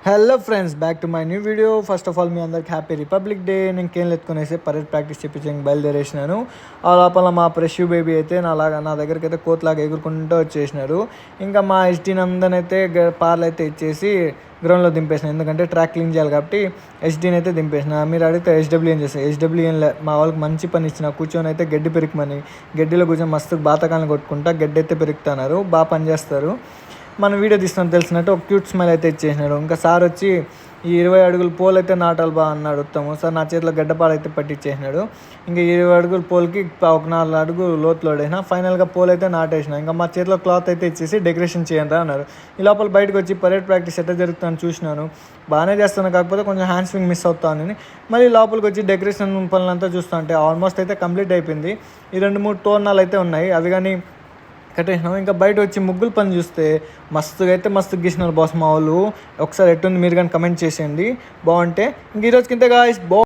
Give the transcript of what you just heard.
Hello friends, back to my new video. First of all మీ అందరికి happy republic day. నేను కేన్లు ఎత్తుకునేసి parade practice చేయించడానికి బయలుదేరేసినాను. ఆ లోపల మా ప్రెష్యూ బేబీ అయితే నా దగ్గరికి అయితే కోట్లాగా ఎగురుకుంటూ వచ్చేసినారు. ఇంకా మా ఎస్టీ నందన్ అయితే పార్లు అయితే ఇచ్చేసి గ్రౌండ్లో దింపేసిన, ఎందుకంటే ట్రాక్ క్లీన్ చేయాలి కాబట్టి ఎస్డీని అయితే దింపేసిన. మీరు అడిగితే ఎస్డబ్ల్యూఎన్ చేస్తాను. ఎస్డబ్ల్యూఎన్లే మా వాళ్ళకి మంచి పని ఇచ్చిన, కూర్చొని అయితే గడ్డి పెరికమని. గడ్డిలో కూర్చొని మస్తు బాతకాలను కొట్టుకుంటా గడ్డి అయితే పెరుగుతున్నారు, బాగా పనిచేస్తారు. మనం వీడియో తీస్తాం తెలిసినట్టు ఒక క్యూట్ స్మైల్ అయితే ఇచ్చేసినాడు. ఇంకా సార్ వచ్చి ఈ 20 అడుగుల పోల్ అయితే నాటాలి బా అన్నాడు. ఉత్తము సార్ నా చేతిలో గడ్డపాడు అయితే పట్టించేసినాడు. ఇంకా 20 అడుగుల పోల్కి ఒక 4 అడుగులు లోతులో వేసిన. ఫైనల్గా పోల్ అయితే నాటేసిన. ఇంకా మా చేతిలో క్లాత్ అయితే ఇచ్చేసి డెకరేషన్ చేయండి అన్నారు. ఈ లోపల బయటకు వచ్చి పరేడ్ ప్రాక్టీస్ ఎట్లా జరుగుతుందని చూసినాను. బాగానే చేస్తాను, కాకపోతే కొంచెం హ్యాండ్ స్వింగ్ మిస్ అవుతానని మళ్ళీ లోపలికి వచ్చి డెకరేషన్ పనులంతా చూస్తూ ఉంటే ఆల్మోస్ట్ అయితే కంప్లీట్ అయిపోయింది. ఈ 2-3 తోరణాలు అయితే ఉన్నాయి, అవి కానీ కట్టేసినాం. ఇంకా బయట వచ్చి ముగ్గులు పని చూస్తే మస్తు గీసినారు బాస్ మా వాళ్ళు. ఒకసారి ఎట్టుంది మీరు కానీ కమెంట్ చేసేయండి బాగుంటే. ఇంక ఈరోజు కింద గాయ్స్